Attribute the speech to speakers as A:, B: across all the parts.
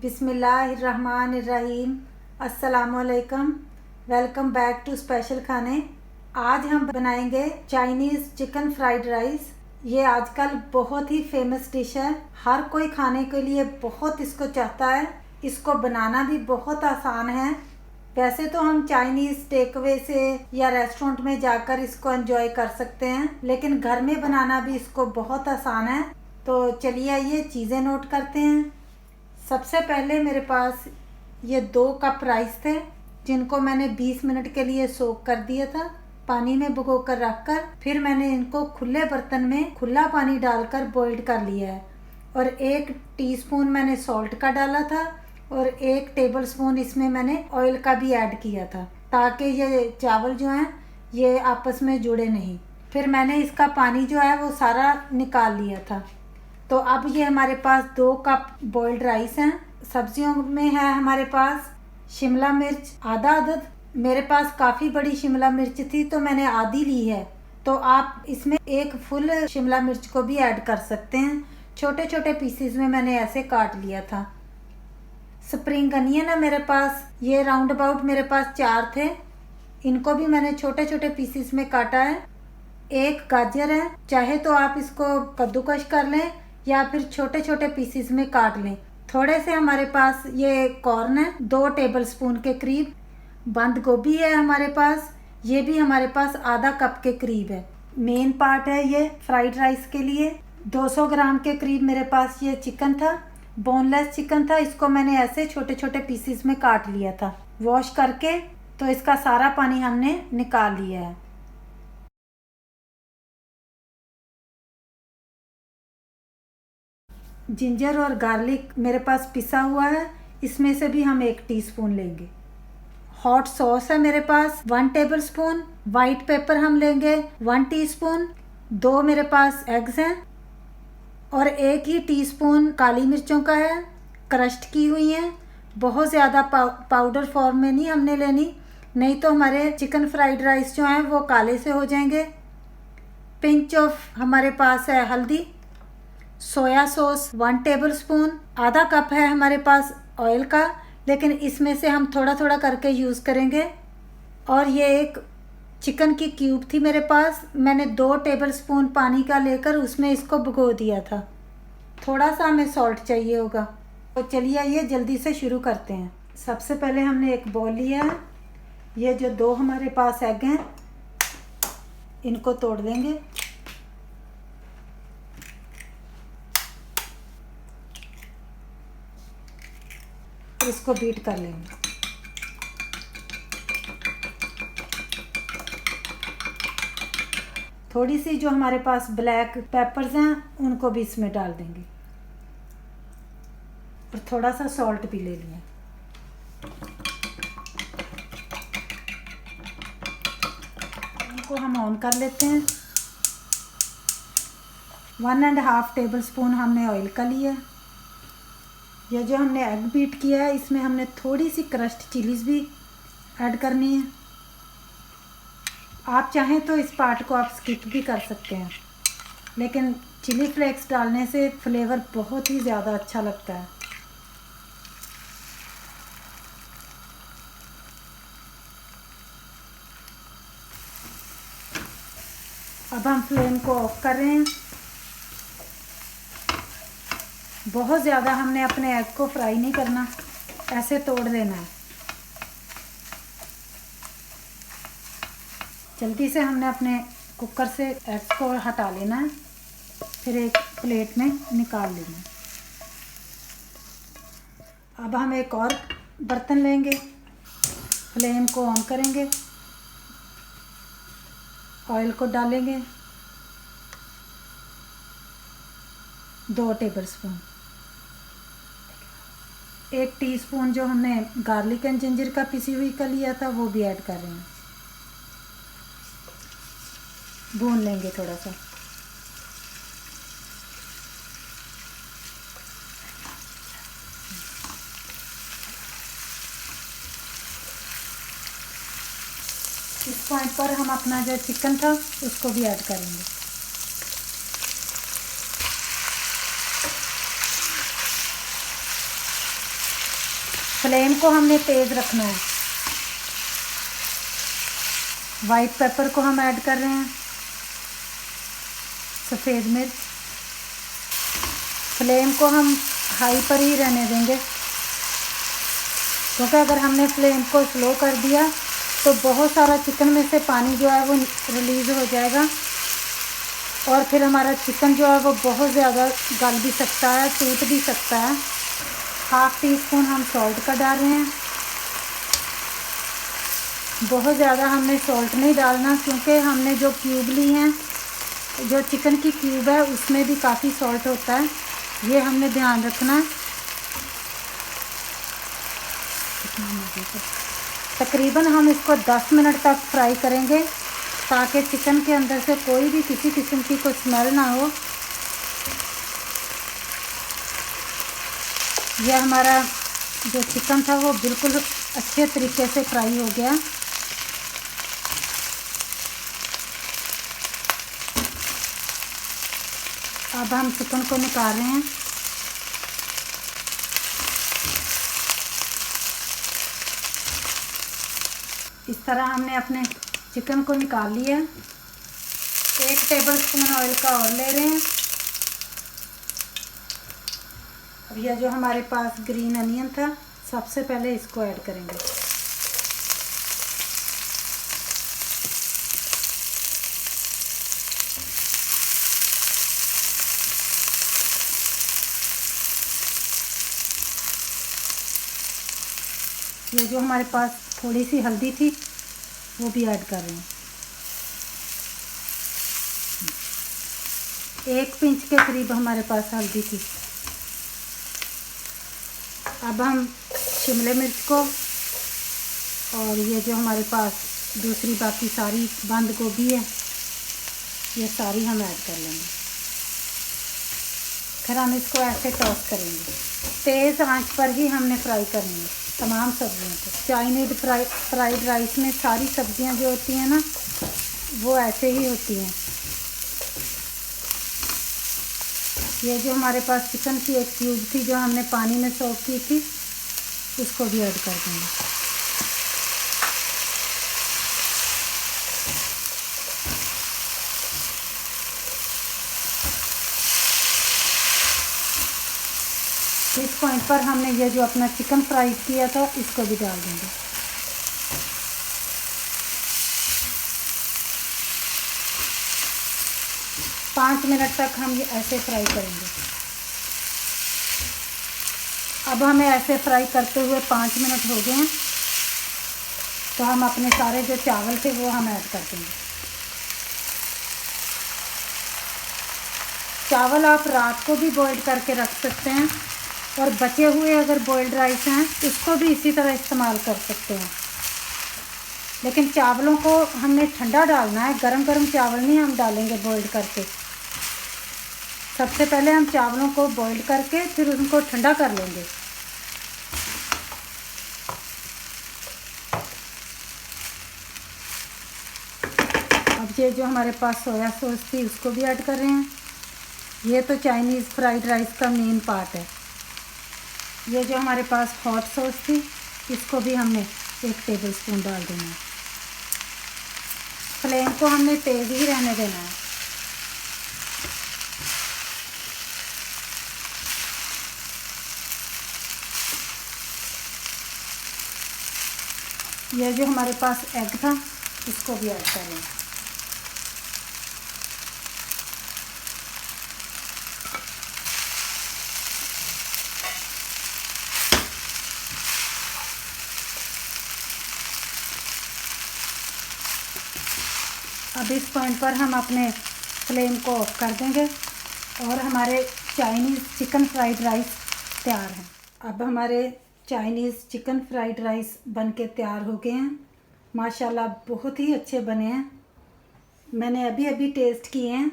A: बिस्मिल्लाहिर्रहमानिर्रहीम। अस्सलामुअलैकुम। Welcome back to special खाने। आज हम बनाएंगे चाइनीज़ चिकन फ्राइड राइस। ये आजकल बहुत ही फेमस डिश है। हर कोई खाने के लिए बहुत इसको चाहता है। इसको बनाना भी बहुत आसान है। वैसे तो हम चाइनीज़ टेक अवे से या रेस्टोरेंट में जाकर इसको एंजॉय कर सकते हैं, लेकिन घर में बनाना भी इसको बहुत आसान है। तो चलिए ये चीज़ें नोट करते हैं। सबसे पहले मेरे पास ये 2 कप राइस थे, जिनको मैंने 20 मिनट के लिए सोक कर दिया था पानी में भिगो कर रखकर। फिर मैंने इनको खुले बर्तन में खुला पानी डालकर बॉइल्ड कर लिया है। और 1 टीस्पून मैंने सॉल्ट का डाला था और 1 टेबलस्पून इसमें मैंने ऑयल का भी ऐड किया था, ताकि ये चावल जो हैं ये आपस में जुड़े नहीं। फिर मैंने इसका पानी जो है वो सारा निकाल लिया था। तो अब ये हमारे पास 2 कप बॉइल्ड राइस हैं। सब्जियों में है हमारे पास शिमला मिर्च आधा अदद। मेरे पास काफ़ी बड़ी शिमला मिर्च थी तो मैंने आधी ली है, तो आप इसमें 1 फुल शिमला मिर्च को भी ऐड कर सकते हैं। छोटे छोटे पीसेस में मैंने ऐसे काट लिया था। स्प्रिंग अनियन है मेरे पास, ये राउंड अबाउट मेरे पास 4 थे। इनको भी मैंने छोटे छोटे पीसेस में काटा है। 1 गाजर है, चाहे तो आप इसको कद्दूकश कर लें या फिर छोटे छोटे पीसेस में काट लें। थोड़े से हमारे पास ये कॉर्न है 2 टेबलस्पून के करीब। बंद गोभी है हमारे पास, ये भी हमारे पास आधा कप के करीब है। मेन पार्ट है ये फ्राइड राइस के लिए। 200 ग्राम के करीब मेरे पास ये चिकन था, बोनलेस चिकन था। इसको मैंने ऐसे छोटे छोटे पीसेस में काट लिया था वॉश करके, तो इसका सारा पानी हमने निकाल लिया है। जिंजर और गार्लिक मेरे पास पिसा हुआ है, इसमें से भी हम 1 टीस्पून लेंगे। हॉट सॉस है मेरे पास 1 टेबलस्पून। वाइट पेपर हम लेंगे 1 टीस्पून। 2 मेरे पास एग्स हैं और 1 ही टीस्पून काली मिर्चों का है, क्रश्ड की हुई हैं। बहुत ज़्यादा पाउडर फॉर्म में नहीं हमने लेनी, नहीं तो हमारे चिकन फ्राइड राइस जो हैं वो काले से हो जाएंगे। पिंच ऑफ हमारे पास है हल्दी। Soya sauce 1 tablespoon. आधा कप है हमारे पास ऑयल का, लेकिन इसमें से हम थोड़ा थोड़ा करके यूज़ करेंगे। और ये 1 चिकन की क्यूब थी मेरे पास, मैंने 2 टेबलस्पून पानी का लेकर उसमें इसको भिगो दिया था। थोड़ा सा हमें सॉल्ट चाहिए होगा। तो चलिए ये जल्दी से शुरू करते हैं। सबसे पहले हमने 1 बॉल लिया है। ये जो 2 हमारे पास एग हैं इनको तोड़ देंगे। इसको बीट कर लेंगे। थोड़ी सी जो हमारे पास ब्लैक पेपर्स हैं उनको भी इसमें डाल देंगे और थोड़ा सा सॉल्ट भी ले लिया। इनको हम ऑन कर लेते हैं। 1.5 टेबलस्पून हमने ऑयल का लिया। यह जो हमने एग बीट किया है इसमें हमने थोड़ी सी क्रश्ड चिलीज भी ऐड करनी है। आप चाहें तो इस पार्ट को आप स्किप भी कर सकते हैं, लेकिन चिली फ्लेक्स डालने से फ्लेवर बहुत ही ज़्यादा अच्छा लगता है। अब हम फ्लेम को ऑफ कर रहे हैं। बहुत ज़्यादा हमने अपने एग को फ्राई नहीं करना, ऐसे तोड़ देना है। जल्दी से हमने अपने कुकर से एग्स को हटा लेना है, फिर एक प्लेट में निकाल लेना है। अब हम एक और बर्तन लेंगे, फ्लेम को ऑन करेंगे, ऑयल को डालेंगे 2 टेबलस्पून। 1 टीस्पून जो हमने गार्लिक एंड जिंजर का पिसी हुई का लिया था वो भी ऐड कर रहे हैं। भून लेंगे थोड़ा सा। इस पॉइंट पर हम अपना जो चिकन था उसको भी ऐड करेंगे। फ्लेम को हमने तेज़ रखना है। वाइट पेपर को हम ऐड कर रहे हैं, सफ़ेद मिर्च। फ्लेम को हम हाई पर ही रहने देंगे, क्योंकि अगर हमने फ्लेम को स्लो कर दिया तो बहुत सारा चिकन में से पानी जो है वो रिलीज़ हो जाएगा और फिर हमारा चिकन जो है वो बहुत ज़्यादा गल भी सकता है, टूट भी सकता है। हाफ़ टी स्पून हम सॉल्ट का डाल रहे हैं। बहुत ज़्यादा हमने सॉल्ट नहीं डालना, क्योंकि हमने जो क्यूब ली हैं, जो चिकन की क्यूब है उसमें भी काफ़ी सॉल्ट होता है, ये हमने ध्यान रखना है। तकरीबन हम इसको 10 मिनट तक फ्राई करेंगे, ताकि चिकन के अंदर से कोई भी किसी किस्म की कोई स्मेल ना हो। यह हमारा जो चिकन था वो बिल्कुल अच्छे तरीके से फ्राई हो गया। अब हम चिकन को निकाल रहे हैं। इस तरह हमने अपने चिकन को निकाल लिया। 1 टेबलस्पून ऑयल का और ले रहे हैं। अब यह जो हमारे पास ग्रीन अनियन था, सबसे पहले इसको ऐड करेंगे। ये जो हमारे पास थोड़ी सी हल्दी थी वो भी ऐड कर रहे हैं। 1 पिंच के करीब हमारे पास हल्दी थी। अब हम शिमला मिर्च को और ये जो हमारे पास दूसरी बाकी सारी बंद गोभी है, ये सारी हम ऐड कर लेंगे। फिर हम इसको ऐसे टॉस करेंगे। तेज़ आंच पर ही हमने फ्राई करनी है तमाम सब्जियों को। चाइनीज़ फ्राइड राइस में सारी सब्जियां जो होती हैं ना, वो ऐसे ही होती हैं। ये जो हमारे पास चिकन की एक क्यूब थी जो हमने पानी में सोक की थी, उसको भी ऐड कर देंगे। इस पॉइंट पर हमने ये जो अपना चिकन फ्राई किया था इसको भी डाल देंगे। पाँच मिनट तक हम ये ऐसे फ्राई करेंगे। अब हमें ऐसे फ्राई करते हुए 5 मिनट हो गए हैं, तो हम अपने सारे जो चावल थे वो हम ऐड कर देंगे। चावल आप रात को भी बॉईल करके रख सकते हैं और बचे हुए अगर बॉइल्ड राइस हैं उसको भी इसी तरह इस्तेमाल कर सकते हैं। लेकिन चावलों को हमने ठंडा डालना है, गरम गरम चावल नहीं हम डालेंगे बॉइल्ड करके। सबसे पहले हम चावलों को बॉइल्ड करके फिर उनको ठंडा कर लेंगे। अब ये जो हमारे पास सोया सॉस थी उसको भी ऐड कर रहे हैं। ये तो चाइनीज़ फ्राइड राइस का मेन पार्ट है। ये जो हमारे पास हॉट सॉस थी इसको भी हमने 1 टेबलस्पून डाल देना है। फ्लेम को हमने तेज़ ही रहने देना है। यह जो हमारे पास एग था इसको भी ऐड कर लें। अब इस पॉइंट पर हम अपने फ्लेम को ऑफ कर देंगे और हमारे चाइनीज़ चिकन फ्राइड राइस तैयार हैं। अब हमारे चाइनीज़ चिकन फ्राइड राइस बनके तैयार हो गए हैं। माशाल्लाह बहुत ही अच्छे बने हैं। मैंने अभी अभी टेस्ट किए हैं।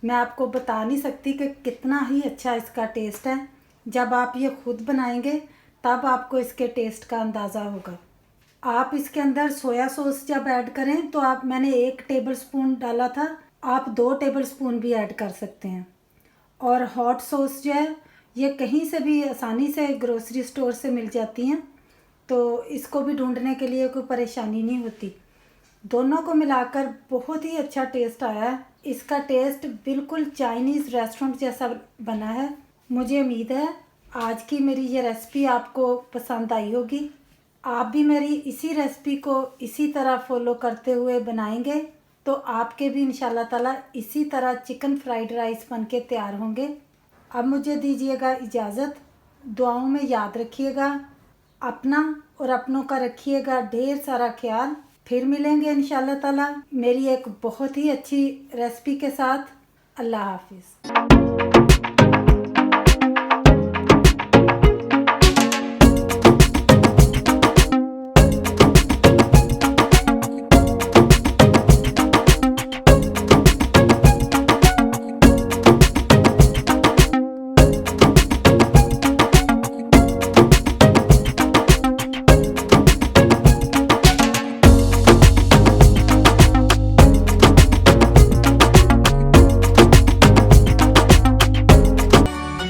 A: मैं आपको बता नहीं सकती कि कितना ही अच्छा इसका टेस्ट है। जब आप ये ख़ुद बनाएंगे तब आपको इसके टेस्ट का अंदाज़ा होगा। आप इसके अंदर सोया सॉस जब ऐड करें तो मैंने 1 टेबलस्पून डाला था, आप 2 टेबलस्पून भी ऐड कर सकते हैं। और हॉट सॉस जो है ये कहीं से भी आसानी से ग्रोसरी स्टोर से मिल जाती हैं। तो इसको भी ढूंढने के लिए कोई परेशानी नहीं होती। दोनों को मिलाकर बहुत ही अच्छा टेस्ट आया है। इसका टेस्ट बिल्कुल चाइनीज़ रेस्टोरेंट जैसा बना है। मुझे उम्मीद है आज की मेरी ये रेसिपी आपको पसंद आई होगी। आप भी मेरी इसी रेसिपी को इसी तरह फॉलो करते हुए बनाएंगे तो आपके भी इंशाल्लाह ताला इसी तरह चिकन फ्राइड राइस बनके तैयार होंगे। अब मुझे दीजिएगा इजाज़त। दुआओं में याद रखिएगा अपना और अपनों का रखिएगा ढेर सारा ख्याल। फिर मिलेंगे इंशाल्लाह ताला मेरी एक बहुत ही अच्छी रेसिपी के साथ। अल्लाह हाफिज़।